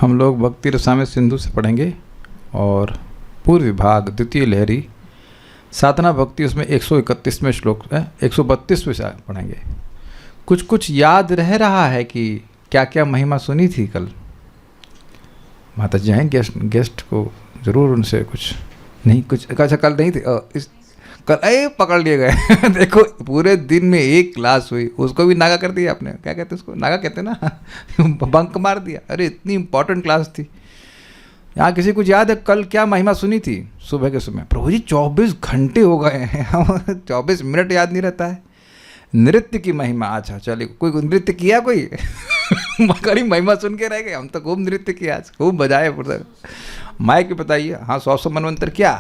हम लोग भक्ति रसामृत सिंधु से पढ़ेंगे और पूर्व विभाग द्वितीय लहरी साधना भक्ति उसमें 131वें श्लोक 132वें से पढ़ेंगे। कुछ कुछ याद रह रहा है कि क्या क्या महिमा सुनी थी कल? माता जी हैं गेस्ट को ज़रूर उनसे कुछ नहीं कुछ अच्छा कल नहीं थे कल पकड़ लिए गए देखो पूरे दिन में एक क्लास हुई, उसको भी नागा कर दिया आपने। क्या कहते हैं उसको? नागा कहते हैं ना बंक मार दिया। अरे इतनी इंपॉर्टेंट क्लास थी। यहाँ किसी कुछ याद है कल क्या महिमा सुनी थी सुबह के समय? प्रभु जी 24 घंटे हो गए हैं 24 मिनट याद नहीं रहता है। नृत्य की महिमा। अच्छा चलिए, कोई नृत्य किया कोई कड़ी महिमा सुन के रह गए। हम तो खूब नृत्य किया, आज खूब बजाए पूरा। माइक भी बताइए। हाँ 100 मनवंतर क्या?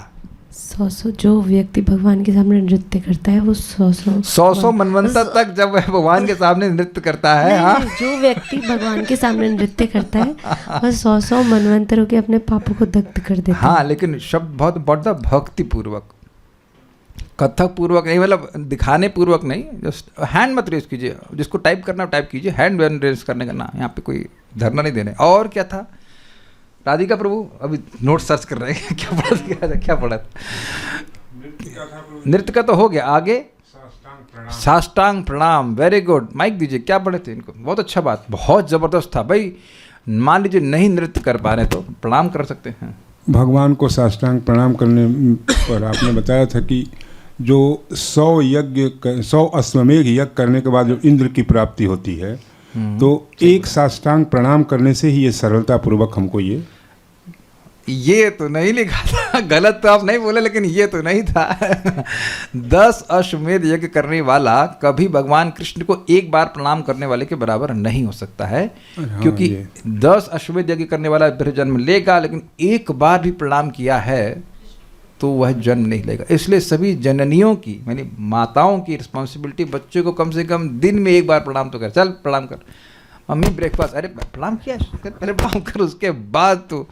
100 जो व्यक्ति भगवान के सामने नृत्य करता है वो 100 मनवंतर तक जब वह भगवान के सामने नृत्य करता है। हाँ जो व्यक्ति भगवान के सामने नृत्य करता है वह 100 मनवंतरों के अपने पापों को दग्ध कर देता है। हाँ लेकिन शब्द बहुत बढ़ता, भक्ति पूर्वक, कथक पूर्वक नहीं, मतलब दिखाने पूर्वक नहीं। जस्ट हैंड मत रेस कीजिए, जिसको टाइप करना टाइप कीजिए, हैंड रेस करने का ना, यहाँ पे कोई धरना नहीं देने। और क्या था राधिका प्रभु? अभी नोट सर्च कर रहे हैं क्या पढ़ा? नृत्य का तो हो गया, आगे साष्टांग प्रणाम। वेरी गुड, माइक दीजिए। क्या पढ़े थे इनको? बहुत अच्छा बात, बहुत ज़बरदस्त था भाई। मान लीजिए नहीं नृत्य कर पा रहे तो प्रणाम कर सकते हैं भगवान को। साष्टांग प्रणाम करने पर आपने बताया था कि जो 100 अश्वमेघ यज्ञ करने के बाद जो इंद्र की प्राप्ति होती है, तो एक साष्टांग प्रणाम करने से ही ये सरलता पूर्वक हमको ये तो नहीं लिखा था। गलत तो आप नहीं बोले, लेकिन ये तो नहीं था 10 अश्वमेध यज्ञ करने वाला कभी भगवान कृष्ण को एक बार प्रणाम करने वाले के बराबर नहीं हो सकता है। हाँ, क्योंकि 10 अश्वमेध यज्ञ करने वाला फिर जन्म लेगा, लेकिन एक बार भी प्रणाम किया है तो वह जन्म नहीं लेगा। इसलिए सभी जननियों की, यानी माताओं की रिस्पॉन्सिबिलिटी बच्चे को कम से कम दिन में एक बार प्रणाम तो कर। चल प्रणाम कर मम्मी, ब्रेकफास्ट, अरे प्रणाम किया, पहले प्रणाम कर, उसके बाद तो।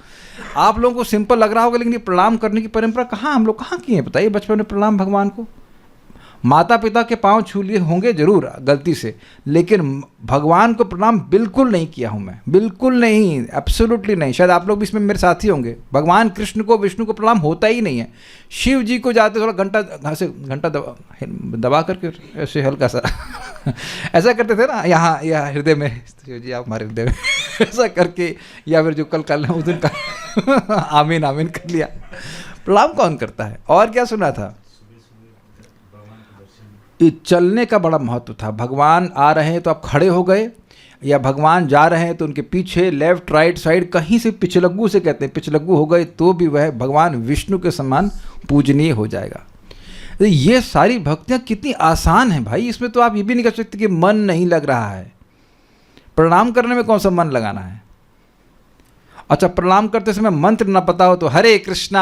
आप लोगों को सिंपल लग रहा होगा, लेकिन ये प्रणाम करने की परंपरा कहाँ हम लोग कहाँ किए हैं? बताइए बचपन में प्रणाम भगवान को। माता पिता के पांव छू लिए होंगे जरूर गलती से, लेकिन भगवान को प्रणाम बिल्कुल नहीं किया हूं मैं, बिल्कुल नहीं, एब्सोल्युटली नहीं। शायद आप लोग भी इसमें मेरे साथी होंगे। भगवान कृष्ण को, विष्णु को प्रणाम होता ही नहीं है। शिव जी को जाते थोड़ा घंटा दबा करके ऐसे हल्का सा ऐसा करते थे ना, यहाँ हृदय में, शिव जी आप हमारे हृदय में ऐसा करके, या फिर जो कल उस दिन का आमीन आमीन कर लिया। प्रणाम कौन करता है? और क्या सुना था? चलने का बड़ा महत्व था। भगवान आ रहे हैं तो आप खड़े हो गए, या भगवान जा रहे हैं तो उनके पीछे लेफ्ट राइट साइड कहीं से पिछलग्गू से कहते हैं, पिछलग्गू हो गए तो भी वह भगवान विष्णु के समान पूजनीय हो जाएगा। तो ये सारी भक्तियाँ कितनी आसान हैं भाई। इसमें तो आप ये भी नहीं कह सकते कि मन नहीं लग रहा है। प्रणाम करने में कौन सा मन लगाना है? अच्छा, प्रणाम करते समय मंत्र ना पता हो तो हरे कृष्णा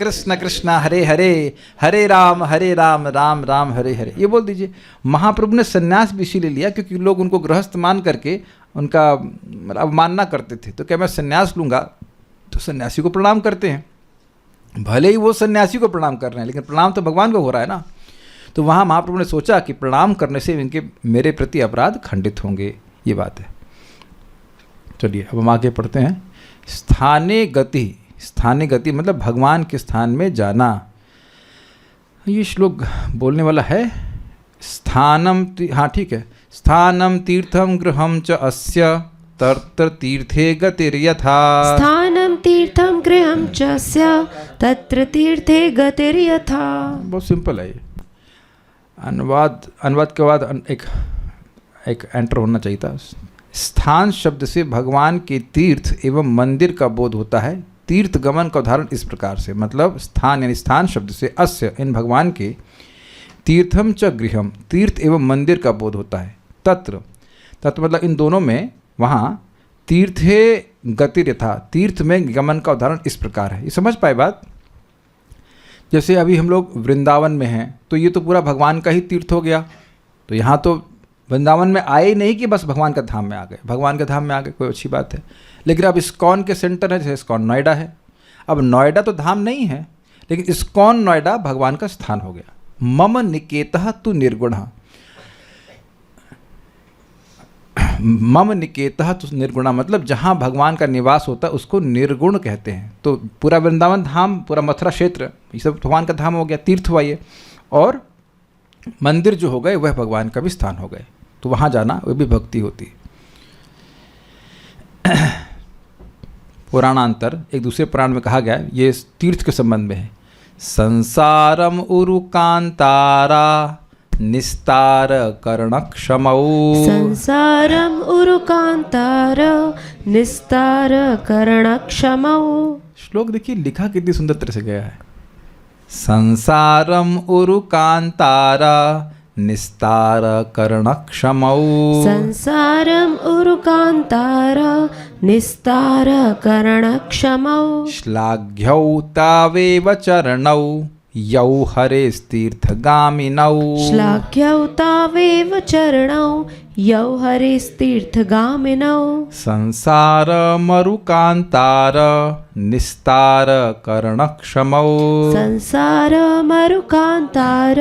कृष्ण कृष्ण हरे हरे, हरे राम राम राम हरे हरे, ये बोल दीजिए। महाप्रभु ने सन्यास भी इसीलिए लिया क्योंकि लोग उनको गृहस्थ मान करके उनका अवमानना करते थे। तो क्या मैं सन्यास लूँगा? तो सन्यासी को प्रणाम करते हैं, भले ही वो सन्यासी को प्रणाम कर रहे हैं, लेकिन प्रणाम तो भगवान को हो रहा है ना। तो वहाँ महाप्रभु ने सोचा कि प्रणाम करने से इनके मेरे प्रति अपराध खंडित होंगे, ये बात है। चलिए अब हम आगे पढ़ते हैं। स्थाने गति मतलब भगवान के स्थान में जाना। ये श्लोक बोलने वाला है स्थानम, हाँ ठीक है। स्थानम तीर्थम गृहम च अस्य तत्र तीर्थे गतिर्यथा। स्थानम तीर्थम गृहम च अस्य तत्र तीर्थे गतिर्यथा। बहुत सिंपल है ये। अनुवाद के बाद एक एंटर होना चाहिए था। स्थान शब्द से भगवान के तीर्थ एवं मंदिर का बोध होता है। तीर्थ गमन का उदाहरण इस प्रकार से, मतलब स्थान यानी स्थान शब्द से अस्य इन भगवान के, तीर्थम च गृहम तीर्थ एवं मंदिर का बोध होता है। तत्र मतलब इन दोनों में, वहाँ तीर्थे गतिर्यथा तीर्थ में गमन का उदाहरण इस प्रकार है। ये समझ पाए बात? जैसे अभी हम लोग वृंदावन में हैं तो ये तो पूरा भगवान का ही तीर्थ हो गया। तो यहाँ तो वृंदावन में आए नहीं कि बस भगवान का धाम में आ गए, भगवान के धाम में आ गए, कोई अच्छी बात है। लेकिन अब इस्कॉन के सेंटर है, जैसे इस्कॉन नोएडा है। अब नोएडा तो धाम नहीं है, लेकिन इस्कॉन नोएडा भगवान का स्थान हो गया। मम निकेतः तु निर्गुणः। मम निकेतः तो निर्गुणा, मतलब जहाँ भगवान का निवास होता है उसको निर्गुण कहते हैं। तो पूरा वृंदावन धाम, पूरा मथुरा क्षेत्र, ये सब भगवान का धाम हो गया, तीर्थ हुआ ये, और मंदिर जो हो गए वह भगवान का भी स्थान हो गए, तो वहाँ जाना वह भी भक्ति होती है। पुराणांतर, एक दूसरे पुराण में कहा गया है, ये तीर्थ के संबंध में है, संसारम उरुकांतारा निस्तार कर्णक्षमौ। संसारम उरुकांतार निस्तार कर्णक्षमौ। श्लोक देखिए लिखा कितनी सुंदर तरह से गया है, संसारम उरुकांतारा निस्तार कर्णक्षमौ। संसारम उरुकांतार निस्तार कर्णक्षमौ। श्लाघ्यौ तावेव चरणौ यौ हरेस्तीर्थगामिनौ। श्लाघ्यौ तावेव चरणौ यौ हरेस्तीर्थगामिनौ। संसार मरुकांतार निस्तार कर्णक्षमौ। संसार मरुकांतार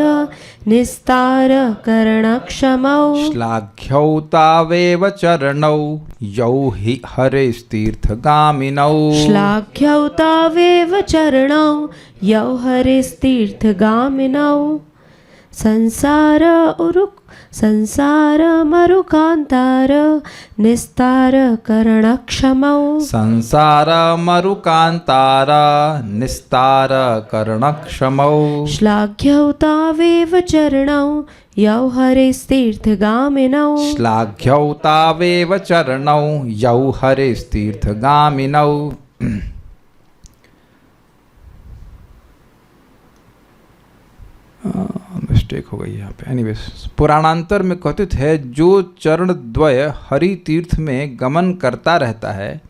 निस्तार कर्णक्षमौ। श्लाघ्यौ तावेव चरणौ यौ हि हरेस्तीर्थगामिनौ। श्लाघ्यौ तावेव चरणौ यौ हरेस्तीर्थगामिनौ। संसार मरुकांतार निस्तार कर्णक्षमौ। संसार मरुकांतार निस्तार कर्णक्षमौ। श्लाघ्यौ तावेव चरणौ यौ हरेस्तीर्थगामिनौ। श्लाघ्यौ तावेव चरणौ यौ हरेस्तीर्थगामिनौ। मिस्टेक हो गई यहाँ पे, एनीवेज पुराणांतर में कथित है, जो चरण द्वय हरि तीर्थ में गमन करता रहता है,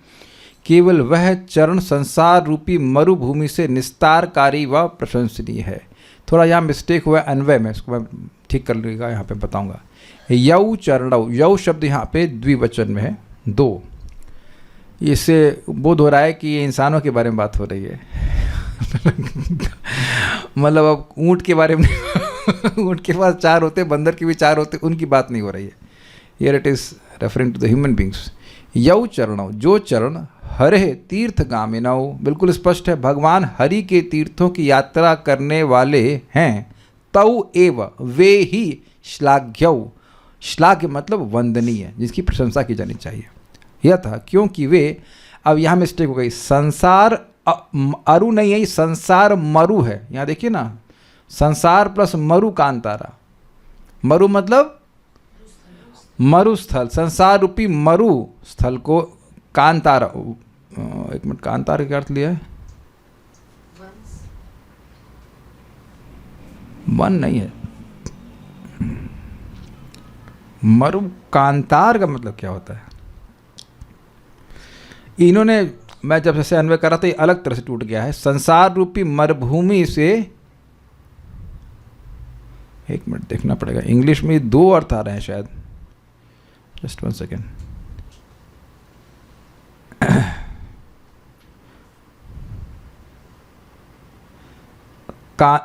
केवल वह चरण संसार रूपी मरुभूमि से निस्तारकारी व प्रशंसनीय है। थोड़ा यहाँ मिस्टेक हुआ अन्वय में, इसको मैं ठीक कर लूँगा, यहाँ पे बताऊँगा। यौ चरणौ, यौ शब्द यहाँ पे द्विवचन में है, दो। इससे बोध हो रहा है कि ये इंसानों के बारे में बात हो रही है। मतलब अब ऊँट के बारे में ऊँट के पास चार होते, बंदर के भी चार होते, उनकी बात नहीं हो रही है। Here it is referring to the human beings. यौ चरणौ, जो चरण हरे तीर्थगामिनौ, बिल्कुल स्पष्ट है, भगवान हरि के तीर्थों की यात्रा करने वाले हैं। तौ एव, वे ही श्लाघ्यौ, श्लाघ्य मतलब वंदनीय, जिसकी प्रशंसा की जानी चाहिए। यह था क्योंकि वे, अब यहाँ मिस्टेक हो गई, संसार अरु नहीं है, संसार मरु है। यहाँ देखिए ना, संसार प्लस मरु कांतारा, मरु मतलब मरुस्थल, संसार रूपी मरु स्थल को कांतारा, एक मिनट, कांतार का अर्थ लिया है, वन नहीं है, मरु कांतार का मतलब क्या होता है? इन्होंने, मैं जब से अन्वय कर रहा था, ये अलग तरह से टूट गया है। संसार रूपी मरुभूमि से, एक मिनट देखना पड़ेगा, इंग्लिश में दो अर्थ आ रहे हैं शायद, जस्ट वन सेकेंड।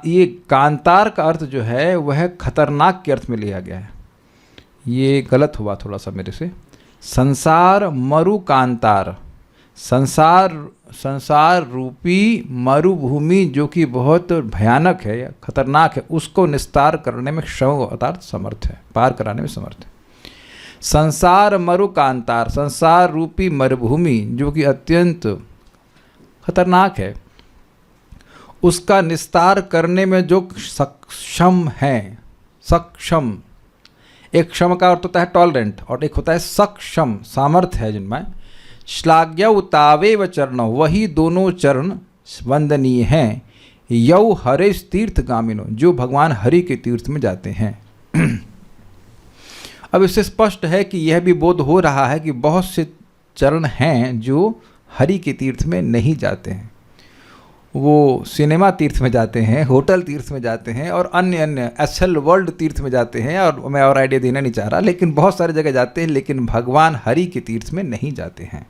ये कांतार का अर्थ जो है वह खतरनाक के अर्थ में लिया गया है, ये गलत हुआ थोड़ा सा मेरे से। संसार मरु कांतार, संसार रूपी मरुभूमि जो कि बहुत भयानक है या खतरनाक है, उसको निस्तार करने में क्षम अर्थात समर्थ है, पार कराने में समर्थ है। संसार मरु कांतार, संसार रूपी मरुभूमि जो कि अत्यंत खतरनाक है, उसका निस्तार करने में जो सक्षम है, सक्षम, एक क्षम का अर्थ होता है टॉलरेंट और एक होता है सक्षम, सामर्थ्य है जिनमें। श्लाघ्यौ तावेव चरणौ, वही दोनों चरण वंदनीय हैं। यौ हरेश तीर्थगामिनो, जो भगवान हरि के तीर्थ में जाते हैं। अब इससे स्पष्ट है कि यह भी बोध हो रहा है कि बहुत से चरण हैं जो हरि के तीर्थ में नहीं जाते हैं, वो सिनेमा तीर्थ में जाते हैं, होटल तीर्थ में जाते हैं और अन्य अन्य एसल वर्ल्ड तीर्थ में जाते हैं, और मैं और आइडिया देना नहीं चाह रहा, लेकिन बहुत सारी जगह जाते हैं, लेकिन भगवान हरि के तीर्थ में नहीं जाते हैं।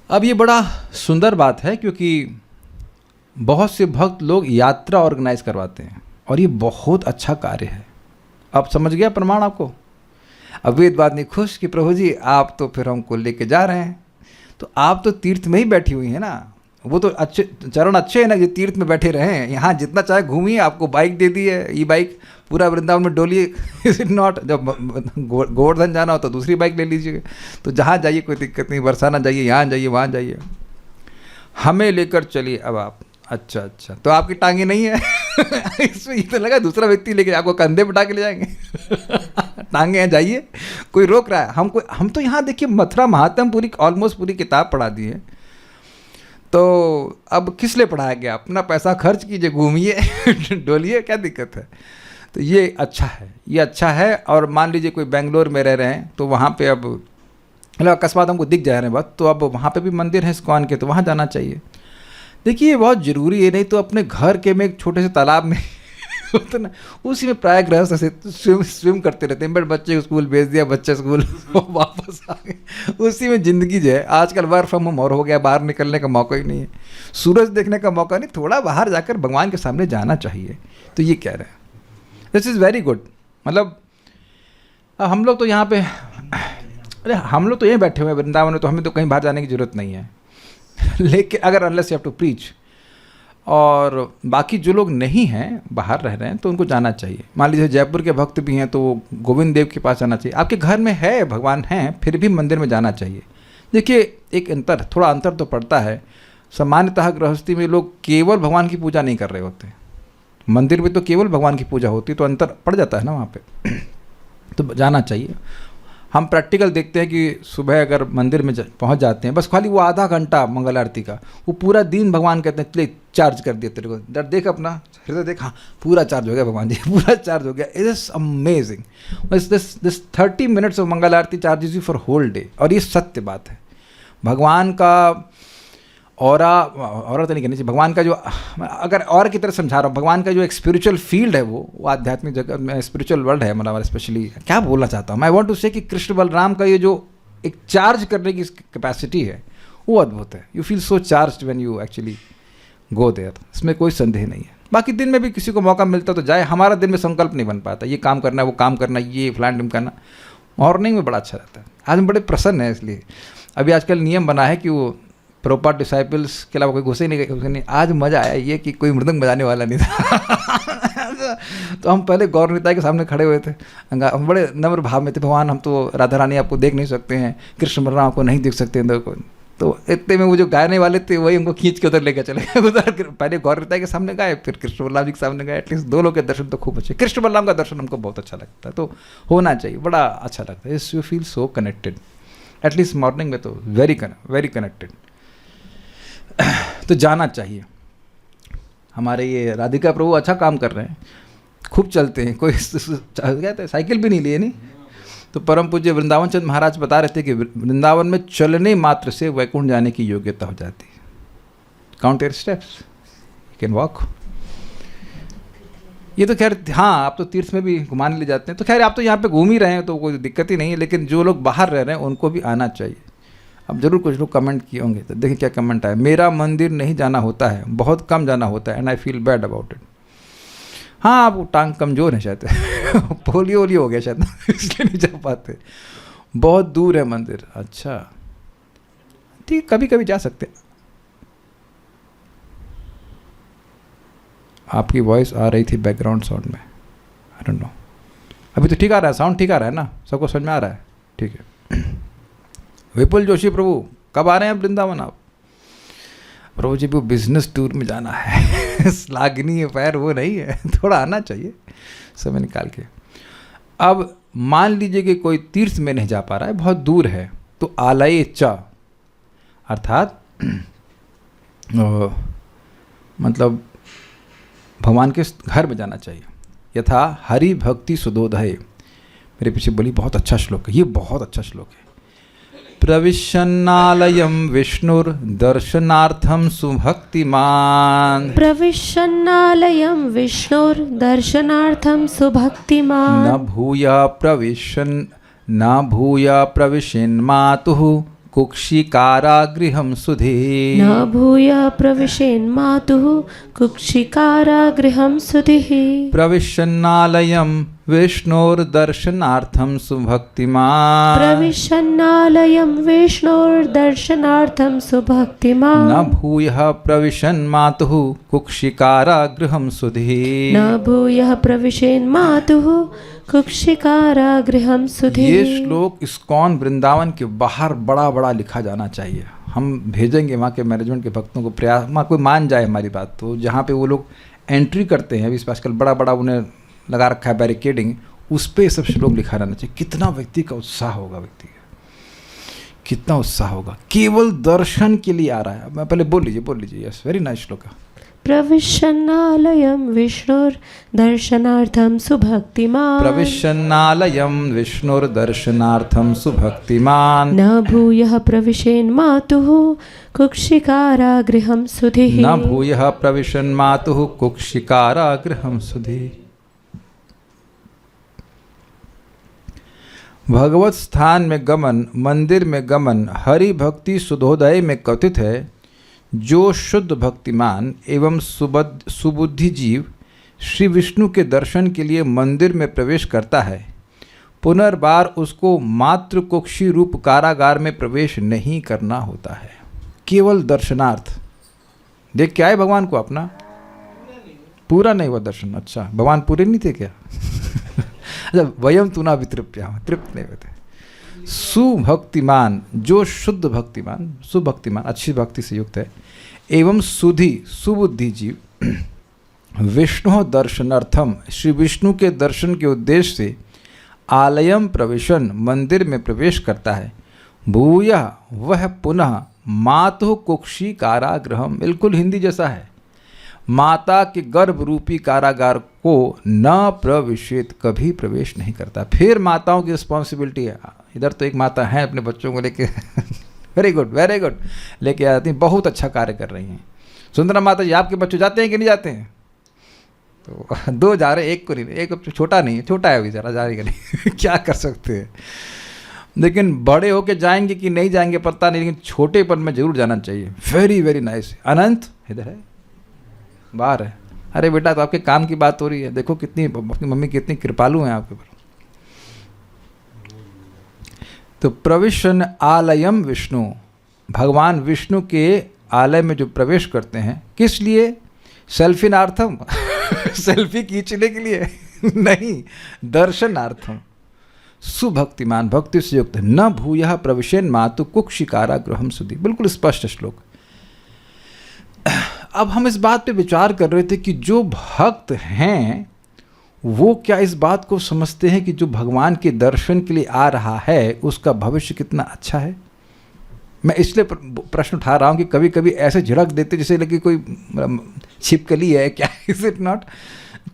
अब ये बड़ा सुंदर बात है क्योंकि बहुत से भक्त लोग यात्रा ऑर्गेनाइज करवाते हैं और ये बहुत अच्छा कार्य है। अब समझ गया प्रमाण आपको? अब वेदवादिनी खुश कि प्रभु जी आप तो फिर हमको लेके जा रहे हैं, तो आप तो तीर्थ में ही बैठी हुई हैं ना, वो तो अच्छे चरण अच्छे हैं ना, जो तीर्थ में बैठे रहे हैं, यहाँ जितना चाहे घूमिए, आपको बाइक दे दी है, ई बाइक पूरा वृंदावन में डोलिए। Is it not? जब गोवर्धन जाना हो तो दूसरी बाइक ले लीजिए, तो जहाँ जाइए कोई दिक्कत नहीं, बरसाना जाइए, यहाँ जाइए, वहाँ जाइए, हमें लेकर चलिए अब आप। अच्छा अच्छा, तो आपकी टांगे नहीं है? इसमें ये तो लगा दूसरा व्यक्ति लेके आपको कंधे पे उठा के ले जाएंगे। टांगे हैं, जाइए, कोई रोक रहा है हमको? हम तो यहाँ देखिए मथुरा महात्म पूरी ऑलमोस्ट पूरी किताब पढ़ा दी है, तो अब किस लिए पढ़ाया गया? अपना पैसा खर्च कीजिए, घूमिए, डोलिए, क्या दिक्कत है? तो ये अच्छा है, ये अच्छा है। और मान लीजिए कोई बेंगलोर में रह रहे हैं, तो वहाँ पे अब मतलब अकस्मात हमको दिख जा रहे हैं बात, तो अब वहाँ पे भी मंदिर है इस्कॉन के, तो वहाँ जाना चाहिए। देखिए ये बहुत ज़रूरी है, नहीं तो अपने घर के में एक छोटे से तालाब में होता ना, उसी में प्राय गृहस्थ से स्विम करते रहते हैं। बट बच्चे को स्कूल भेज दिया, बच्चे स्कूल वापस आ गए, उसी में ज़िंदगी जो है। आजकल वर्क फ्रॉम होम और हो गया, बाहर निकलने का मौका ही नहीं है, सूरज देखने का मौका नहीं, थोड़ा बाहर जाकर भगवान के सामने जाना चाहिए। तो ये कह रहे हैं, दिस इज़ वेरी गुड। मतलब हम लोग तो यहाँ पे, अरे हम लोग तो यहीं बैठे हुए हैं वृंदावन में, तो हमें तो कहीं बाहर जाने की ज़रूरत नहीं है। लेकिन अगर unless you have to preach, और बाकी जो लोग नहीं हैं, बाहर रह रहे हैं, तो उनको जाना चाहिए। मान लीजिए जयपुर के भक्त भी हैं, तो गोविंद देव के पास जाना चाहिए। आपके घर में है भगवान हैं, फिर भी मंदिर में जाना चाहिए। देखिए एक अंतर, थोड़ा अंतर तो पड़ता है। सामान्यतः गृहस्थी में लोग केवल भगवान की पूजा नहीं कर रहे होते, मंदिर में तो केवल भगवान की पूजा होती, तो अंतर पड़ जाता है ना वहाँ पे। तो जाना चाहिए। हम प्रैक्टिकल देखते हैं कि सुबह अगर मंदिर में पहुंच जाते हैं, बस खाली वो आधा घंटा मंगल आरती का, वो पूरा दिन भगवान कहते हैं चले चार्ज कर दिया तेरे को, दर देख अपना हृदय देख, हाँ पूरा चार्ज हो गया भगवान जी, पूरा चार्ज हो गया। It is amazing. This 30 minutes of mangal aarti charges you for whole day. और ये सत्य बात है। भगवान का और तो नहीं कहनी चाहिए, भगवान का जो, अगर और की तरह समझा रहा हूँ, भगवान का जो एक स्पिरिचुअल फील्ड है, वो आध्यात्मिक जगत में स्पिरिचुअल वर्ल्ड है, मतलब स्पेशली क्या बोलना चाहता हूँ मैं, वांट टू से कि कृष्ण बलराम का ये जो एक चार्ज करने की कैपेसिटी है, वो अद्भुत है। You feel so charged when you actually go there, इसमें कोई संदेह नहीं है। बाकी दिन में भी किसी को मौका मिलता तो जाए। हमारा दिन में संकल्प नहीं बन पाता, ये काम करना है, वो काम करना, ये फलान टिम करना। मॉर्निंग में बड़ा अच्छा रहता है। आज हम बड़े प्रसन्न हैं, इसलिए अभी आजकल नियम बना है कि वो प्रॉपर डिसाइपल्स के अलावा कोई घुसे नहीं। आज मज़ा आया ये कि कोई मृदंग बजाने वाला नहीं था। तो हम पहले गौर निताई के सामने खड़े हुए थे, हम बड़े नम्र भाव में थे, भगवान हम तो राधा रानी आपको देख नहीं सकते हैं, कृष्ण बलराम आपको नहीं देख सकते हैं। तो इतने में वो जो गाने वाले थे वही हमको खींच के उधर लेकर चले गए। उधर पहले गौर निताई के सामने गाए, फिर कृष्ण बलराम जी के सामने गाए। एटलीस्ट दो लोग के दर्शन तो खूब अच्छे। कृष्ण बलराम का दर्शन हमको बहुत अच्छा लगता है, तो होना चाहिए, बड़ा अच्छा लगता है। You feel so connected, at least morning में तो वेरी कनेक्टेड। तो जाना चाहिए। हमारे ये राधिका प्रभु अच्छा काम कर रहे हैं, खूब चलते हैं, कोई कहते हैं साइकिल भी नहीं लिए नहीं। तो परम पूज्य वृंदावन चंद महाराज बता रहे थे कि वृंदावन में चलने मात्र से वैकुंठ जाने की योग्यता हो जाती है। Count your steps, you can walk. ये तो खैर हाँ, आप तो तीर्थ में भी घुमाने ले जाते हैं, तो खैर आप तो यहाँ पे घूम ही रहे हैं, तो कोई दिक्कत ही नहीं है। लेकिन जो लोग बाहर रह रहे हैं उनको भी आना चाहिए। अब जरूर कुछ लोग कमेंट किए होंगे, तो देखिए क्या कमेंट आया। मेरा मंदिर नहीं जाना होता है, बहुत कम जाना होता है, and I feel bad about it. हाँ, आप टांग कमज़ोर है शायद, पोलियो हो गया शायद, इसलिए नहीं जा पाते। बहुत दूर है मंदिर। अच्छा ठीक, कभी कभी जा सकते। आपकी वॉइस आ रही थी बैकग्राउंड साउंड में, आई डोंट नो। अभी तो ठीक आ रहा है, साउंड ठीक आ रहा है ना, सबको समझ में आ रहा है? ठीक है। विपुल जोशी प्रभु कब आ रहे हैं वृंदावन आप? प्रभु जी वो बिजनेस टूर में जाना है, श्लाघनीय पैर वो नहीं है, थोड़ा आना चाहिए समय निकाल के। अब मान लीजिए कि कोई तीर्थ में नहीं जा पा रहा है, बहुत दूर है, तो आलये च अर्थात मतलब भगवान के घर में जाना चाहिए। यथा हरि भक्ति सुदोधये, मेरे पीछे बोली बहुत अच्छा श्लोक है, ये बहुत अच्छा श्लोक है। प्रविशन्नालयं विष्णुर्दर्शनार्थं सुभक्तिमान्, प्रविशन्नालयं विष्णुर्दर्शनार्थं सुभक्तिमान्, न भूया प्रविशेन्मातुः कुक्षिकारागृहं सुधे, न भूय प्रविशेन्मातुः कुक्षिकारागृहं सुधिः। प्रविशन्नालयं विष्णोर्दर्शनार्थं सुभक्तिमान् प्रविशन्नालयं विष्णोर्दर्शनार्थं सुभक्तिमान् न भूयः प्रविशन् मातुः कुक्षिकारागृहं सुधिः न भूयः प्रविशेन् मातुः कुक्षिकारागृहं सुधिः। ये श्लोक इस्कॉन वृंदावन के बाहर बड़ा बड़ा लिखा जाना चाहिए। हम भेजेंगे वहाँ के मैनेजमेंट के भक्तों को, प्रयास वहाँ कोई मान जाए हमारी बात, तो जहाँ पे वो लोग एंट्री करते हैं, इस आजकल बड़ा बड़ा उन्हें लगा रखा है बैरिकेडिंग, उस पर सब श्लोक लिखा रहना चाहिए। कितना व्यक्ति का उत्साह होगा, व्यक्ति का कितना उत्साह होगा, केवल दर्शन के लिए आ रहा है। मैं पहले बोल लीजिए यस, वेरी नाइस श्लोक। प्रविशन्नालयं विष्णोर्दर्शनार्थं सुभक्तिमान् प्रविशन्नालयं विष्णुर्दर्शनार्थं सुभक्तिमान् न भूयः प्रविशेन् मातुः कुक्षिकारागृहं सुधिः न भूयः प्रविशन् मातुः कुक्षिकारागृहं सुधिः। भगवत स्थान में गमन, मंदिर में गमन हरि भक्ति सुधोदय में कथित है। जो शुद्ध भक्तिमान एवं सुबुद्धि जीव श्री विष्णु के दर्शन के लिए मंदिर में प्रवेश करता है, पुनर्बार उसको मातृ कुक्षी रूप कारागार में प्रवेश नहीं करना होता है, केवल दर्शनार्थ। देख के आए भगवान को अपना, पूरा नहीं हुआ दर्शन। अच्छा, भगवान पूरे नहीं थे क्या? अच्छा, वयम तुना वितृप्या, तृप्त नहीं होते। सुभक्तिमान, जो शुद्ध भक्तिमान, सुभक्तिमान अच्छी भक्ति से युक्त है, एवं सुधि सुबुद्धि जीव विष्णु दर्शनार्थम श्री विष्णु के दर्शन के उद्देश्य से आलयम प्रवेशन मंदिर में प्रवेश करता है। भूयः वह पुनः मातु कुक्षी कारागृहम, बिल्कुल हिंदी जैसा है, माता के गर्भ रूपी कारागार को न प्रविशेत, कभी प्रवेश नहीं करता। फिर माताओं की रिस्पॉन्सिबिलिटी है। इधर तो एक माता है अपने बच्चों को लेके वेरी गुड लेके आती हैं, बहुत अच्छा कार्य कर रही हैं। सुंदरा माता जी, आपके बच्चे जाते हैं कि नहीं जाते हैं? तो 2 जा रहे, एक को नहीं, एक छोटा नहीं है, छोटा है बेचारा, जाएगा नहीं क्या कर सकते हैं। लेकिन बड़े होके जाएंगे कि नहीं जाएंगे पता नहीं, लेकिन छोटेपन में जरूर जाना चाहिए। Very very nice. अनंत इधर है, बाहर है। अरे बेटा, तो आपके काम की बात हो रही है, देखो कितनी अपनी मम्मी कितनी कृपालु हैं आपके ऊपर। तो प्रविशन आलयम विष्णु, भगवान विष्णु के आलय में जो प्रवेश करते हैं, किस लिए? सेल्फिनार्थम सेल्फी खींचने के लिए नहीं, दर्शनार्थम। सुभक्तिमान, भक्ति से युक्त, न भूयः प्रविशेन मातु कुक्षिकारागृहम सुधि, बिल्कुल स्पष्ट श्लोक। अब हम इस बात पे विचार कर रहे थे कि जो भक्त हैं वो क्या इस बात को समझते हैं कि जो भगवान के दर्शन के लिए आ रहा है उसका भविष्य कितना अच्छा है। मैं इसलिए प्रश्न उठा रहा हूँ कि कभी कभी ऐसे झिड़क देते जैसे लगे कोई छिपकली है क्या, इज इट नॉट,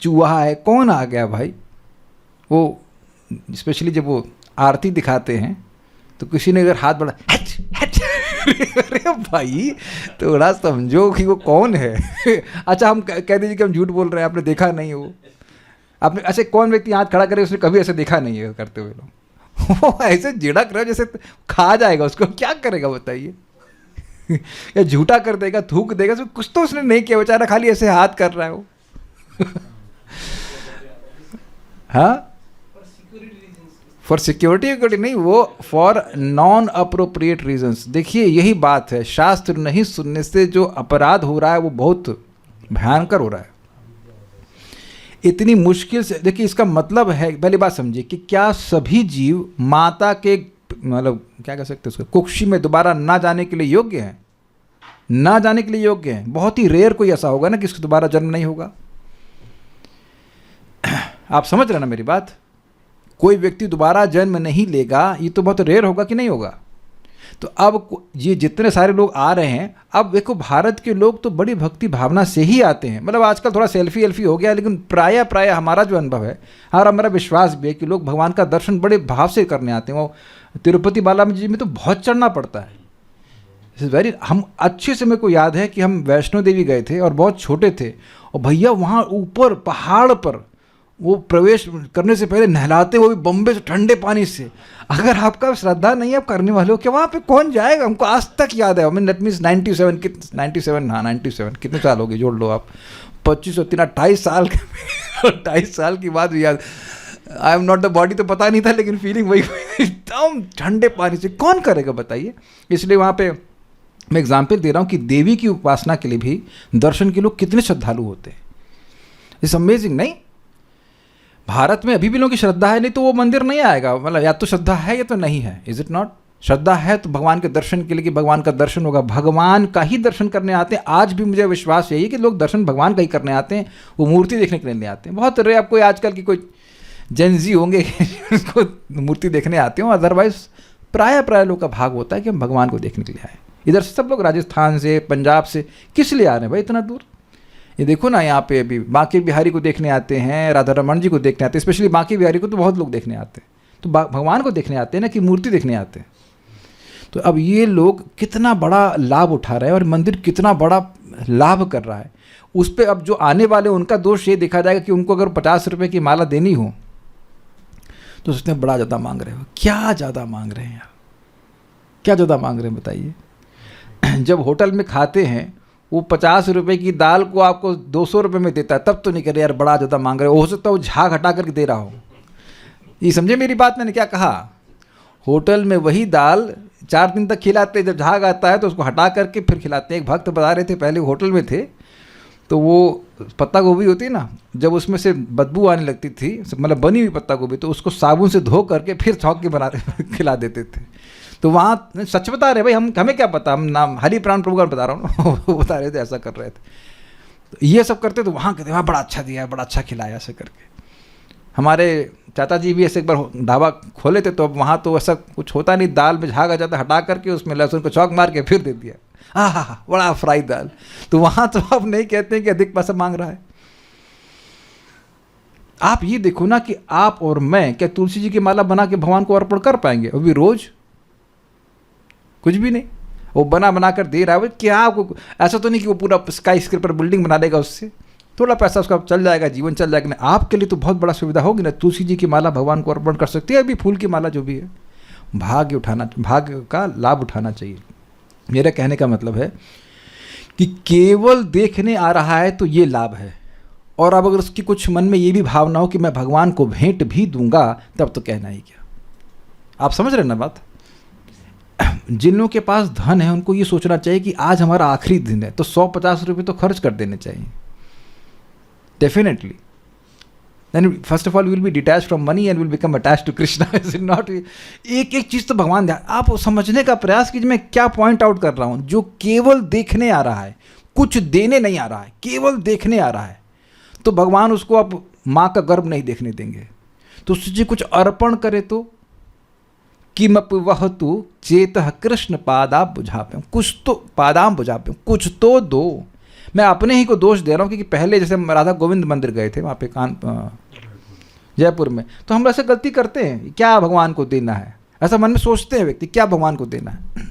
चूहा है, कौन आ गया भाई। वो स्पेशली जब वो आरती दिखाते हैं तो किसी ने अगर हाथ बढ़ा हट हट अरे भाई थोड़ा समझो कि वो कौन है। अच्छा, हम कह दीजिए कि हम झूठ बोल रहे हैं, आपने देखा नहीं है वो, आपने ऐसे कौन व्यक्ति हाथ खड़ा करे उसने कभी ऐसे देखा नहीं है करते हुए लोग। वो ऐसे झिड़क रहे जैसे खा जाएगा उसको, क्या करेगा बताइए। या झूठा कर देगा, थूक देगा, कुछ तो उसने नहीं किया, बेचारा खाली ऐसे हाथ कर रहा है वो। हाँ, फॉर सिक्योरिटी नहीं, वो फॉर नॉन अप्रोप्रिएट रीजंस। देखिए यही बात है, शास्त्र नहीं सुनने से जो अपराध हो रहा है वो बहुत भयंकर हो रहा है। इतनी मुश्किल से, देखिए इसका मतलब है, पहली बात समझिए कि क्या सभी जीव माता के मतलब क्या कह सकते हैं उसको, कुक्षी में दोबारा ना जाने के लिए योग्य हैं? ना जाने के लिए योग्य हैं। बहुत ही रेयर कोई ऐसा होगा ना कि इसको दोबारा जन्म नहीं होगा। आप समझ रहे ना मेरी बात? कोई व्यक्ति दोबारा जन्म नहीं लेगा, ये तो बहुत रेयर होगा कि नहीं होगा। तो अब ये जितने सारे लोग आ रहे हैं, अब देखो भारत के लोग तो बड़ी भक्ति भावना से ही आते हैं। मतलब आजकल थोड़ा सेल्फी एल्फी हो गया, लेकिन प्राय हमारा जो अनुभव है और हमारा विश्वास भी है कि लोग भगवान का दर्शन बड़े भाव से करने आते हैं। वो तिरुपति बालाजी जी में तो बहुत चढ़ना पड़ता है। वेरी, हम अच्छे से मेरे को याद है कि हम वैष्णो देवी गए थे और बहुत छोटे थे, और भैया वहाँ ऊपर पहाड़ पर वो प्रवेश करने से पहले नहलाते, वो भी बम्बे से ठंडे पानी से। अगर आपका श्रद्धा नहीं है, आप करने वाले हो क्या, वहाँ पे कौन जाएगा? हमको आज तक याद है। दैट मीन्स 97 कितने साल हो गए, जोड़ लो आप, 25 और 3 28 साल 28 साल की बात याद। I am not the body तो पता नहीं था, लेकिन फीलिंग वही एकदम ठंडे पानी से कौन करेगा बताइए। इसलिए वहाँ पे मैं एग्जाम्पल दे रहा हूँ कि देवी की उपासना के लिए भी दर्शन के लोग कितने श्रद्धालु होते हैं। It's amazing. नहीं, भारत में अभी भी लोगों की श्रद्धा है, नहीं तो वो मंदिर नहीं आएगा। मतलब या तो श्रद्धा है या तो नहीं है। Is it not? श्रद्धा है तो भगवान के दर्शन के लिए कि भगवान का दर्शन होगा, भगवान का ही दर्शन करने आते हैं। आज भी मुझे विश्वास यही है कि लोग दर्शन भगवान का ही करने आते हैं, वो मूर्ति देखने के लिए नहीं आते हैं। बहुत रेयर आप कोई आजकल की कोई जेनजी होंगे उसको मूर्ति देखने आते हो, अदरवाइज प्राय लोग का भाग होता है कि हम भगवान को देखने के लिए आए। इधर से सब लोग राजस्थान से, पंजाब से किस लिए आ रहे हैं भाई इतना दूर? ये देखो ना, यहाँ पे अभी बांके बिहारी को देखने आते हैं, राधा रमन जी को देखने आते हैं। स्पेशली बांके बिहारी को तो बहुत लोग देखने आते हैं, तो भगवान को देखने आते हैं ना कि मूर्ति देखने आते हैं। तो अब ये लोग कितना बड़ा लाभ उठा रहे हैं और मंदिर कितना बड़ा लाभ कर रहा है, उस पर अब जो आने वाले उनका दोष ये देखा जाएगा कि उनको अगर 50 रुपये की माला देनी हो तो सोचते हैं बड़ा ज़्यादा मांग रहे हो। क्या ज़्यादा मांग रहे हैं यार, क्या ज़्यादा मांग रहे हैं बताइए। जब होटल में खाते हैं वो 50 रुपये की दाल को आपको 200 रुपये में देता है, तब तो नहीं करे यार बड़ा ज़्यादा मांग रहे हो। हो सकता है वो झाग हटा करके दे रहा हो। ये समझे मेरी बात मैंने क्या कहा? होटल में वही दाल 4 दिन तक खिलाते हैं, जब झाग आता है तो उसको हटा करके फिर खिलाते हैं। एक भक्त बता रहे थे, पहले होटल में थे तो वो पत्ता गोभी होती है ना, जब उसमें से बदबू आने लगती थी, मतलब बनी हुई पत्ता गोभी, तो उसको साबुन से धो करके फिर छौंक के बना खिला देते थे। तो वहाँ सच बता रहे भाई, हमें क्या पता, हम नाम हरि प्राण प्रभु का बता रहा हूँ वो बता रहे थे ऐसा कर रहे थे। तो ये सब करते तो वहाँ कहते वहाँ बड़ा अच्छा दिया, बड़ा अच्छा खिलाया ऐसे करके। हमारे चाचा जी भी ऐसे एक बार ढाबा खोले थे, तो अब वहाँ तो ऐसा कुछ होता नहीं, दाल में झाग आ जाता, हटा करके उसमें लहसुन को चौक मार के फिर दे दिया। हाँ, बड़ा फ्राई दाल। तो वहाँ तो आप नहीं कहते हैं कि अधिक पैसा मांग रहा है। आप ये देखो ना कि आप और मैं क्या तुलसी जी की माला बना के भगवान को अर्पण कर पाएंगे? अभी रोज कुछ भी नहीं, वो बना कर दे रहा है। क्या आपको ऐसा तो नहीं कि वो पूरा स्काई स्क्रेपर बिल्डिंग बना देगा, उससे थोड़ा पैसा उसका चल जाएगा, जीवन चल जाएगा। नहीं, आपके लिए तो बहुत बड़ा सुविधा होगी ना। तुलसी जी की माला भगवान को अर्पण कर सकती है, अभी फूल की माला जो भी है। भाग्य का लाभ उठाना चाहिए। मेरा कहने का मतलब है कि केवल देखने आ रहा है तो ये लाभ है, और अब अगर उसकी कुछ मन में ये भी भावना हो कि मैं भगवान को भेंट भी दूंगा, तब तो कहना ही क्या। आप समझ रहे ना बात? जिन लोगों के पास धन है उनको ये सोचना चाहिए कि आज हमारा आखिरी दिन है, तो 150 रुपये तो खर्च कर देने चाहिए definitely. Then first of all will be detach from money and will become attach to Krishna. Is not? एक चीज़ तो भगवान ध्यान आप समझने का प्रयास कीजिए। मैं क्या पॉइंट आउट कर रहा हूँ? जो केवल देखने आ रहा है, कुछ देने नहीं आ रहा है, केवल देखने आ रहा है, तो भगवान उसको अब माँ का गर्भ नहीं देखने देंगे। तो सोचिए कुछ अर्पण करे तो किमप वह तू चेतः कृष्ण पादाब बुझापे, कुछ तो पादाम बुझापे, कुछ तो दो। मैं अपने ही को दोष दे रहा हूँ, क्योंकि पहले जैसे हम राधा गोविंद मंदिर गए थे वहाँ पे जयपुर में, तो हम ऐसे गलती करते हैं, क्या भगवान को देना है, ऐसा मन में सोचते हैं व्यक्ति, क्या भगवान को देना है।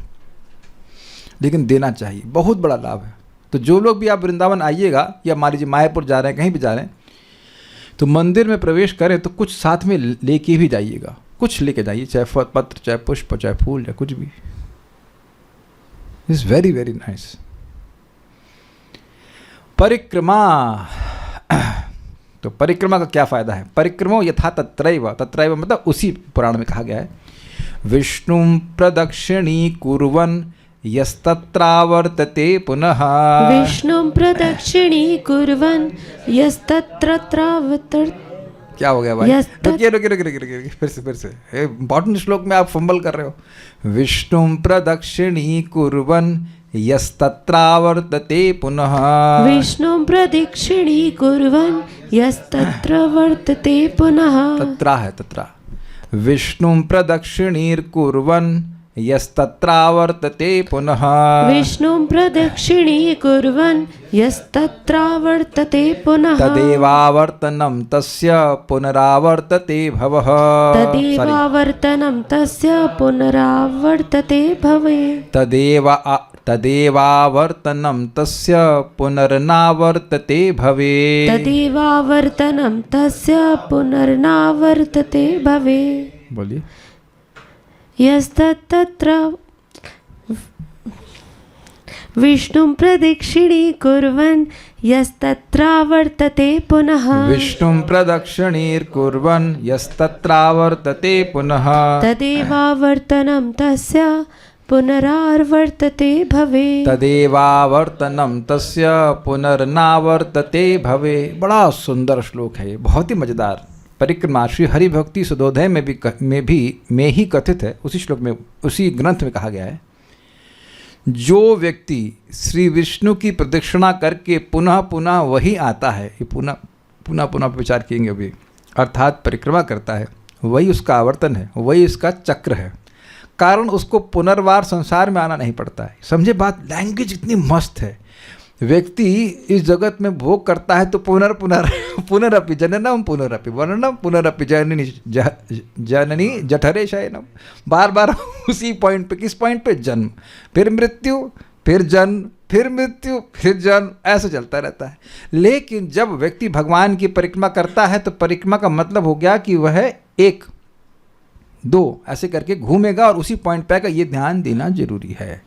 लेकिन देना चाहिए, बहुत बड़ा लाभ है। तो जो लोग भी आप वृंदावन आइएगा, या मान लीजिए मायापुर जा रहे हैं, कहीं भी जा रहे हैं, तो मंदिर में प्रवेश करें तो कुछ साथ में लेके भी जाइएगा, कुछ लेके जाइए, चाहे पत्र, चाहे पुष्प, चाहे फूल, या कुछ भी। It's very very nice. परिक्रमा, तो परिक्रमा का क्या फायदा है? परिक्रमो यथा तत्रैव, तत्रैव मतलब उसी पुराण में कहा गया है, विष्णुं प्रदक्षिणी कुर्वन् यस्तत्रावर्तते पुनः। विष्णुं प्रदक्षिणी कुर्वन् यस्तत्रावर्तते। क्या हो गया भाई? रुकिए, फिर से इंपॉर्टेंट श्लोक में आप फंबल कर रहे हो। विष्णुं प्रदक्षिणी कुर्वन् यस्तत्रावर्तते पुनः। विष्णुं प्रदक्षिणी कुर्वन् यस्तत्रावर्तते पुनः। तत्रा है, तत्रा। विष्णुं प्रदक्षिणीर्कुर्वन् यस्तत्रावर्तते पुनः। विष्णुं प्रदक्षिणी कुर्वन् यस्तत्रावर्तते पुनः। तदेवावर्तनं तस्य पुनरावर्तते भवः। तदेवावर्तनं तस्य पुनरावर्तते भवे। तदेवावर्तनं तस्य पुनर्नावर्तते भवे। तदेवावर्तनं तस्य पुनर्नावर्तते भवे। बोलिए। यस्तत्र विष्णुं प्रदक्षिणी कुर्वन् यस्तत्रावर्तते पुनः विष्णुं प्रदक्षिणीर्कुर्वन् यस्तत्रावर्तते पुनः तदेवावर्तनं तस्य पुनरावर्तते भवे। तदेवावर्तनं तस्य पुनर्नावर्तते भवे। बड़ा सुंदर श्लोक है ये, बहुत ही मजेदार। परिक्रमा श्री हरि भक्ति सुधोदय में ही कथित है, उसी श्लोक में, उसी ग्रंथ में कहा गया है, जो व्यक्ति श्री विष्णु की प्रदक्षिणा करके पुनः पुनः वही आता है, ये पुनः विचार किएंगे अभी, अर्थात परिक्रमा करता है, वही उसका आवर्तन है, वही उसका चक्र है। कारण उसको पुनर्वार संसार में आना नहीं पड़ता है। समझे बात, लैंग्वेज इतनी मस्त है। व्यक्ति इस जगत में भोग करता है तो पुनरपि जननम पुनरपि वर्णनम पुनरपि जननी जठरे शयनम, बार बार उसी पॉइंट पे। किस पॉइंट पे? जन्म, फिर मृत्यु, फिर जन्म, फिर मृत्यु, फिर जन्म, ऐसे चलता रहता है। लेकिन जब व्यक्ति भगवान की परिक्रमा करता है तो परिक्रमा का मतलब हो गया कि वह एक दो ऐसे करके घूमेगा और उसी पॉइंट पे आएगा। ये ध्यान देना जरूरी है।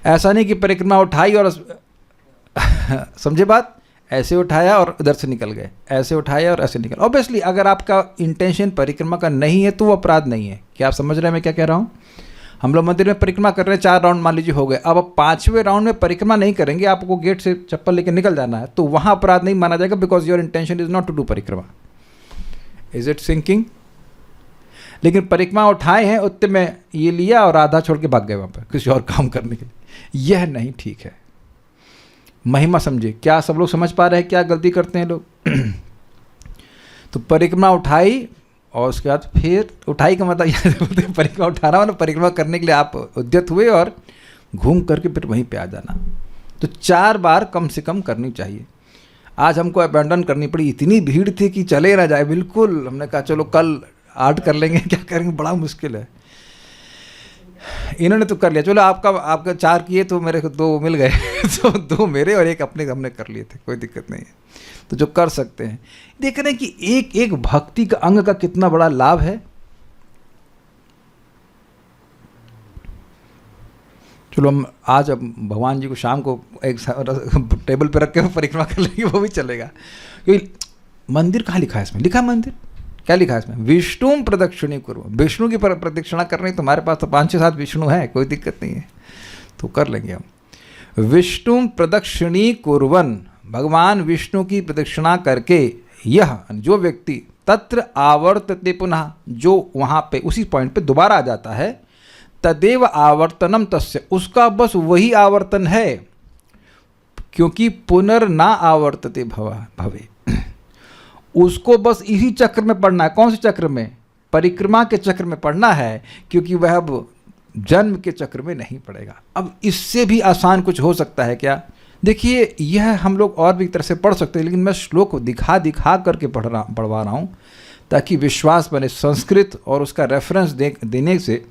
ऐसा नहीं कि परिक्रमा उठाई और समझे बात, ऐसे उठाया और उधर से निकल गए, ऐसे उठाया और ऐसे निकल। ऑब्वियसली अगर आपका इंटेंशन परिक्रमा का नहीं है तो वो अपराध नहीं है। क्या आप समझ रहे हैं मैं क्या कह रहा हूँ? हम लोग मंदिर में परिक्रमा कर रहे हैं, 4 राउंड मान लीजिए हो गए, अब 5वें राउंड में परिक्रमा नहीं करेंगे, आपको गेट से चप्पल लेकर निकल जाना है, तो वहाँ अपराध नहीं माना जाएगा, because your intention is not to do परिक्रमा। Is it sinking? लेकिन परिक्रमा उठाए हैं, उतने में ये लिया और आधा छोड़ के भाग गए वहाँ पर किसी और काम करने के लिए, यह नहीं ठीक है। महिमा समझे। क्या सब लोग समझ पा रहे हैं क्या गलती करते हैं लोग? तो परिक्रमा उठाई और उसके बाद फिर उठाई का मतलब यह बोलते हैं परिक्रमा उठा रहा हूँ ना, परिक्रमा करने के लिए आप उद्यत हुए और घूम करके फिर वहीं पे आ जाना। तो 4 बार कम से कम करनी चाहिए। आज हमको अबैंडन करनी पड़ी, इतनी भीड़ थी कि चले ना जाए बिल्कुल। हमने कहा चलो कल 8 कर लेंगे, क्या करेंगे, बड़ा मुश्किल है। इन्होंने तो कर लिया, चलो आपका 4 किए तो मेरे को 2 मिल गए तो 2 मेरे और 1 अपने हमने कर लिए थे, कोई दिक्कत नहीं है। तो जो कर सकते हैं, देख रहे हैं कि एक एक भक्ति का अंग का कितना बड़ा लाभ है। चलो हम आज अब भगवान जी को शाम को एक टेबल पे रख के परिक्रमा कर लेंगे, वो भी चलेगा। क्योंकि मंदिर कहाँ लिखा है इसमें? लिखा है मंदिर, क्या लिखा है इसमें? विष्णु प्रदक्षिणी करो। विष्णु की प्रदक्षिणा करनी, तुम्हारे पास तो 5 से 7 विष्णु है, कोई दिक्कत नहीं है, तो कर लेंगे हम। विष्णु प्रदक्षिणी कुर्वन, भगवान विष्णु की प्रदक्षिणा करके, यह जो व्यक्ति तत्र आवर्तते पुनः, जो वहाँ पे उसी पॉइंट पे दोबारा आ जाता है, तदेव आवर्तनम तस्य, उसका बस वही आवर्तन है, क्योंकि पुनर्ना आवर्तते भवे, उसको बस इसी चक्र में पढ़ना है। कौन से चक्र में? परिक्रमा के चक्र में पढ़ना है, क्योंकि वह अब जन्म के चक्र में नहीं पड़ेगा। अब इससे भी आसान कुछ हो सकता है क्या? देखिए, यह हम लोग और भी तरह से पढ़ सकते हैं, लेकिन मैं श्लोक को दिखा करके पढ़वा रहा हूँ ताकि विश्वास बने। संस्कृत और उसका रेफरेंस देने से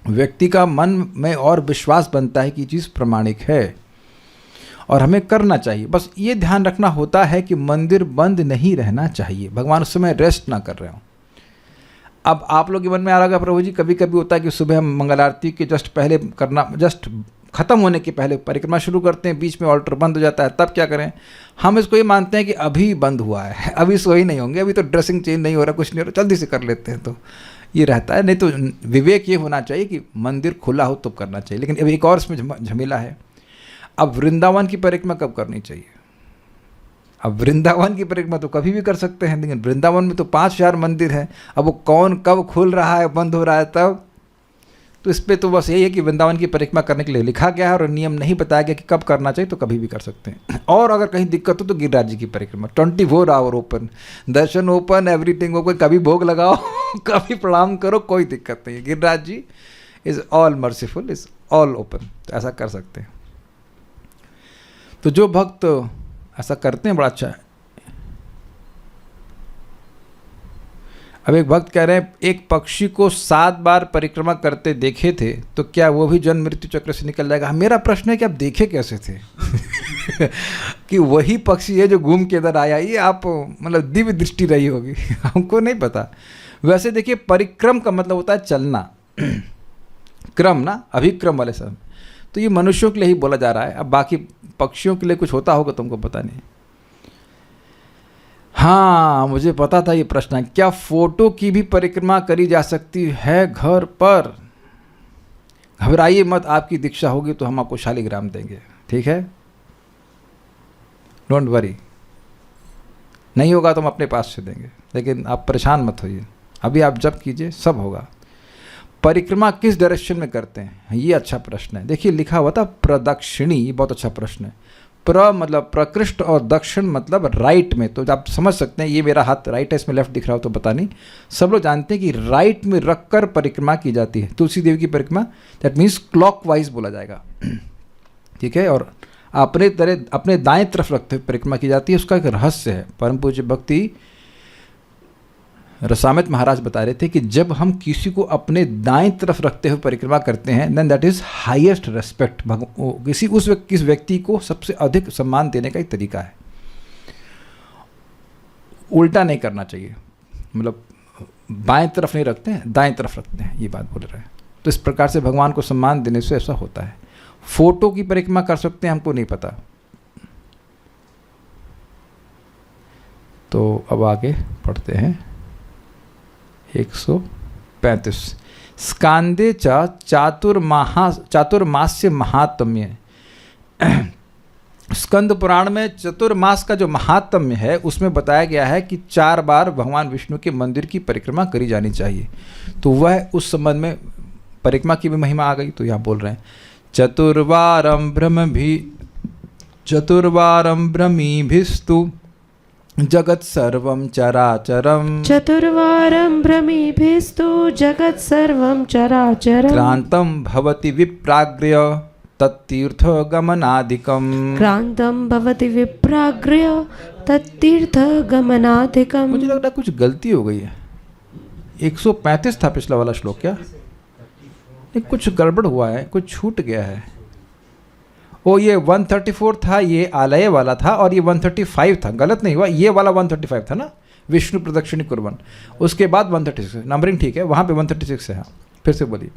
व्यक्ति का मन में और विश्वास बनता है कि चीज़ प्रमाणिक है और हमें करना चाहिए। बस ये ध्यान रखना होता है कि मंदिर बंद नहीं रहना चाहिए, भगवान उस समय रेस्ट ना कर रहे हों। अब आप लोग के मन में आ रहा होगा, प्रभु जी कभी कभी होता है कि सुबह हम मंगल आरती के जस्ट पहले करना, जस्ट ख़त्म होने के पहले परिक्रमा शुरू करते हैं, बीच में ऑल्टर बंद हो जाता है, तब क्या करें? हम इसको ये मानते हैं कि अभी बंद हुआ है, अभी सो ही नहीं होंगे, अभी तो ड्रेसिंग चेंज नहीं हो रहा, कुछ नहीं हो रहा, जल्दी से कर लेते हैं, तो ये रहता है। नहीं तो विवेक ये होना चाहिए कि मंदिर खुला हो तो करना चाहिए। लेकिन अभी एक और इसमें झमेला है। अब वृंदावन की परिक्रमा कब करनी चाहिए? अब वृंदावन की परिक्रमा तो कभी भी कर सकते हैं, लेकिन वृंदावन में तो 5000 मंदिर है। अब वो कौन कब खुल रहा है, बंद हो रहा है तब, तो इस पर तो बस यही है कि वृंदावन की परिक्रमा करने के लिए लिखा गया है और नियम नहीं बताया गया कि कब करना चाहिए, तो कभी भी कर सकते हैं। और अगर कहीं दिक्कत हो तो गिरिराज जी की परिक्रमा 24 आवर ओपन, दर्शन ओपन, एवरीथिंग ओपन, कभी भोग लगाओ कभी प्रणाम करो, कोई दिक्कत नहीं है। Giriraj ji is all merciful, is all open, तो ऐसा कर सकते हैं। तो जो भक्त ऐसा करते हैं बड़ा अच्छा है। अब एक भक्त कह रहे हैं, एक पक्षी को 7 बार परिक्रमा करते देखे थे, तो क्या वो भी जन्म मृत्यु चक्र से निकल जाएगा? मेरा प्रश्न है कि आप देखे कैसे थे कि वही पक्षी है जो घूम के इधर आया, ये आप मतलब दिव्य दृष्टि रही होगी हमको नहीं पता। वैसे देखिए, परिक्रम का मतलब होता है चलना, क्रम ना, अभिक्रम वाले सब। तो ये मनुष्यों के लिए ही बोला जा रहा है, अब बाकी पक्षियों के लिए कुछ होता होगा तुमको पता नहीं। हाँ, मुझे पता था ये प्रश्न है। क्या फोटो की भी परिक्रमा करी जा सकती है घर पर? घबराइए मत, आपकी दीक्षा होगी तो हम आपको शालिग्राम देंगे, ठीक है, डोंट वरी। नहीं होगा तो हम अपने पास से देंगे, लेकिन आप परेशान मत होइए, अभी आप जप कीजिए, सब होगा। परिक्रमा किस डायरेक्शन में करते हैं, ये अच्छा प्रश्न है। देखिए लिखा हुआ था प्रदक्षिणी, ये बहुत अच्छा प्रश्न है। प्र मतलब प्रकृष्ट और दक्षिण मतलब राइट में, तो आप समझ सकते हैं ये मेरा हाथ राइट है, इसमें लेफ्ट दिख रहा हो तो पता नहीं। सब लोग जानते हैं कि राइट में रखकर परिक्रमा की जाती है। तुलसी देवी की परिक्रमा दैट मीन्स क्लॉकवाइज बोला जाएगा, ठीक है। और अपने दाएं तरफ रखते हुए परिक्रमा की जाती है। उसका एक रहस्य है। परम पूज्य भक्ति रसामित महाराज बता रहे थे कि जब हम किसी को अपने दाएं तरफ रखते हुए परिक्रमा करते हैं, then that is highest respect. किस व्यक्ति को सबसे अधिक सम्मान देने का एक तरीका है। उल्टा नहीं करना चाहिए, मतलब बाएं तरफ नहीं रखते हैं, दाएं तरफ रखते हैं, ये बात बोल रहे हैं। तो इस प्रकार से भगवान को सम्मान देने से ऐसा होता है। फोटो की परिक्रमा कर सकते हैं, हमको नहीं पता। तो अब आगे पढ़ते हैं 135। स्कांदे चातुर्मास्य महात्म्य। स्कंद पुराण में चतुर्मास का जो महात्म्य है उसमें बताया गया है कि 4 बार भगवान विष्णु के मंदिर की परिक्रमा करी जानी चाहिए। तो वह उस संबंध में परिक्रमा की भी महिमा आ गई। तो यहाँ बोल रहे हैं चतुर्वारं भ्रमीभिस्तु जगत सर्वं चराचरम्। चतुर्वारं भ्रमीभिस्तु जगत सर्वं चराचरम्। क्रांतं भवति विप्राग्र्य तत्तीर्थगमनादिकम्। क्रांतं भवति विप्राग्र्य तत्तीर्थगमनादिकम्। मुझे लग रहा है कुछ गलती हो गई है। 135 था पिछला वाला श्लोक, क्या नहीं, कुछ गड़बड़ हुआ है, कुछ छूट गया है। ओ ये 134 था, ये आलय वाला था, और ये 135 था। गलत नहीं हुआ, ये वाला 135 था ना, विष्णु प्रदक्षिणी कुर्बन। उसके बाद 136 नंबरिंग ठीक है, वहाँ पे 136 है। हाँ फिर से बोलिए।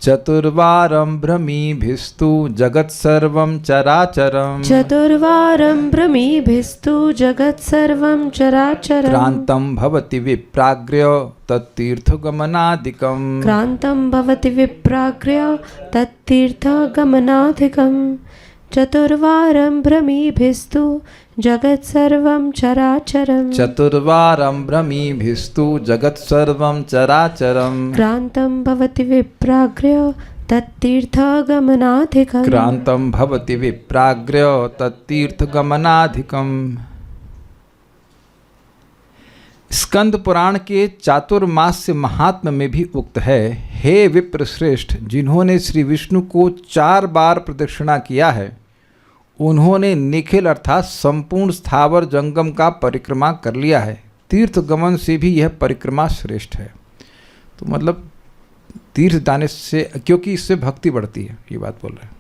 चतुर्वारं भ्रमीभिस्तु जगत सर्वं चराचरम्। चतुर्वारं भ्रमीभिस्तु जगत सर्वं चराचरम्। क्रांतं भवति विप्राग्र्य तत्तीर्थगमनादिकम्। क्रांतं भवति विप्राग्र्य तत्तीर्थगमनादिकम्। चतुर्वारं भ्रमीभिस्तु जगत सर्वं चराचरम्। चतुर्वारं भ्रमीभिस्तु जगत सर्वं चराचरम्। क्रांतं भवति विप्राग्र्य तत्तीर्थगमनाधिकम्। क्रांतं भवति विप्राग्र्य तत्तीर्थगमनाधिकम्। स्कंद पुराण के चातुर्मास्य महात्म्य में भी उक्त है, हे विप्र श्रेष्ठ, जिन्होंने श्री विष्णु को 4 बार प्रदक्षिणा किया है, उन्होंने निखिल अर्थात संपूर्ण स्थावर जंगम का परिक्रमा कर लिया है। तीर्थ गमन से भी यह परिक्रमा श्रेष्ठ है। तो मतलब तीर्थ जाने से, क्योंकि इससे भक्ति बढ़ती है, ये बात बोल रहे हैं।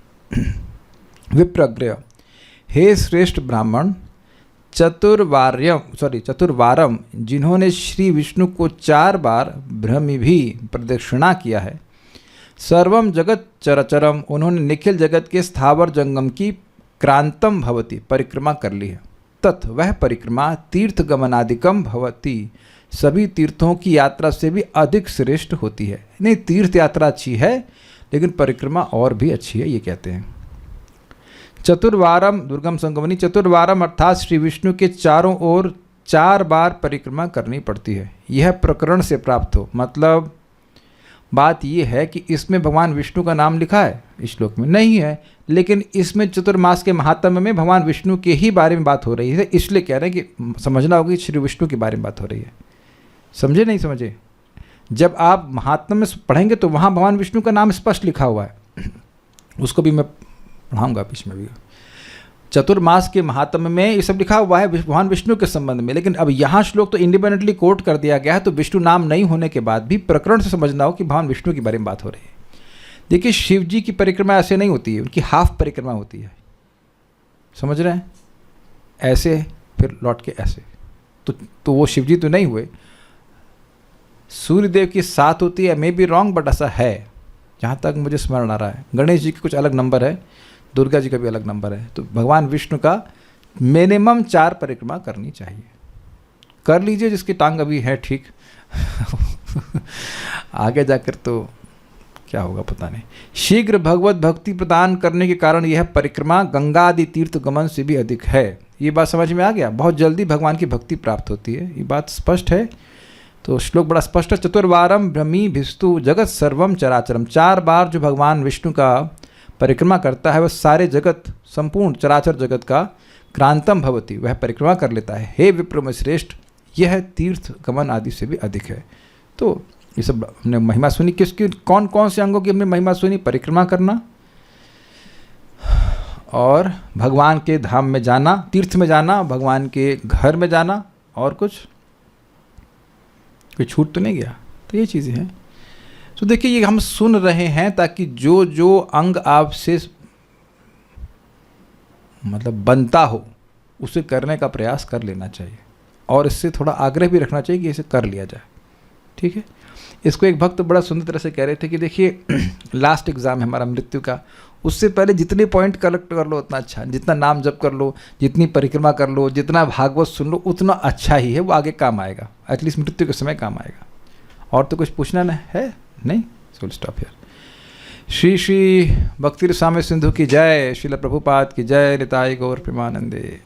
विप्रग्रह, हे श्रेष्ठ ब्राह्मण, चतुर्वारम, जिन्होंने श्री विष्णु को 4 बार भ्रमिभी प्रदक्षिणा किया है, सर्वम जगत चरचरम, उन्होंने निखिल जगत के स्थावर जंगम की क्रांतम भवति परिक्रमा कर ली है। तत् वह परिक्रमा तीर्थ गमनादिकम भवति, सभी तीर्थों की यात्रा से भी अधिक श्रेष्ठ होती है। नहीं, तीर्थ यात्रा अच्छी है लेकिन परिक्रमा और भी अच्छी है, ये कहते हैं। चतुर्वारम दुर्गम संगमनी, चतुर्वारम अर्थात श्री विष्णु के चारों ओर 4 बार परिक्रमा करनी पड़ती है। यह प्रकरण से प्राप्त हो, मतलब बात यह है कि इसमें भगवान विष्णु का नाम लिखा है, इस श्लोक में नहीं है, लेकिन इसमें चतुर्मास के महात्म्य में भगवान विष्णु के ही बारे में बात हो रही है, इसलिए कह रहे हैं कि समझना होगा कि श्री विष्णु के बारे में बात हो रही है। समझे नहीं समझे? जब आप महात्म्य में पढ़ेंगे तो वहाँ भगवान विष्णु का नाम स्पष्ट लिखा हुआ है, उसको भी मैं पढ़ाऊँगा बीच में भी। चतुर्मास के महात्म्य में ये सब लिखा हुआ है भगवान विष्णु के संबंध में, लेकिन अब यहाँ श्लोक तो इंडिपेंडेंटली कोट कर दिया गया है, तो विष्णु नाम नहीं होने के बाद भी प्रकरण से समझना हो कि भगवान विष्णु के बारे में बात हो रही है। देखिए शिव जी की परिक्रमा ऐसे नहीं होती है, उनकी हाफ परिक्रमा होती है, समझ रहे हैं? ऐसे फिर लौट के ऐसे, तो वो शिव जी तो नहीं हुए। सूर्यदेव की 7 होती है, मे बी रॉन्ग बट ऐसा है, जहाँ तक मुझे स्मरण आ रहा है। गणेश जी के कुछ अलग नंबर है, दुर्गा जी का भी अलग नंबर है। तो भगवान विष्णु का मिनिमम 4 परिक्रमा करनी चाहिए। कर लीजिए जिसकी टांग अभी है ठीक आगे जाकर तो क्या होगा पता नहीं। शीघ्र भगवत भक्ति प्रदान करने के कारण यह परिक्रमा गंगा आदि तीर्थ गमन से भी अधिक है। ये बात समझ में आ गया? बहुत जल्दी भगवान की भक्ति प्राप्त होती है, ये बात स्पष्ट है। तो श्लोक बड़ा स्पष्ट है। चतुर्वारम भ्रमी भिस्तु जगत सर्वम चराचरम। 4 बार जो भगवान विष्णु का परिक्रमा करता है वह सारे जगत, संपूर्ण चराचर जगत का क्रांतम भवति, वह परिक्रमा कर लेता है। हे विप्रम श्रेष्ठ, यह तीर्थ गमन आदि से भी अधिक है। तो ये सब हमने महिमा सुनी। किसकी, कौन कौन से अंगों की हमने महिमा सुनी? परिक्रमा करना और भगवान के धाम में जाना, तीर्थ में जाना, भगवान के घर में जाना, और कुछ कोई छूट तो नहीं गया? तो ये चीज़ें हैं। तो देखिए ये हम सुन रहे हैं ताकि जो जो अंग आपसे मतलब बनता हो उसे करने का प्रयास कर लेना चाहिए, और इससे थोड़ा आग्रह भी रखना चाहिए कि इसे कर लिया जाए। ठीक है। इसको एक भक्त बड़ा सुंदर तरह से कह रहे थे कि देखिए लास्ट एग्ज़ाम है हमारा मृत्यु का, उससे पहले जितने पॉइंट कलेक्ट कर लो उतना अच्छा, जितना नाम जप कर लो, जितनी परिक्रमा कर लो, जितना भागवत सुन लो उतना अच्छा ही है, वो आगे काम आएगा, एटलीस्ट मृत्यु के समय काम आएगा। और तो कुछ पूछना न है? नहीं, so stop here. Shri Shri भक्ति रसामृत सिंधु की जय, श्रील प्रभुपाद की जय, निताई गौर प्रेमानंदे।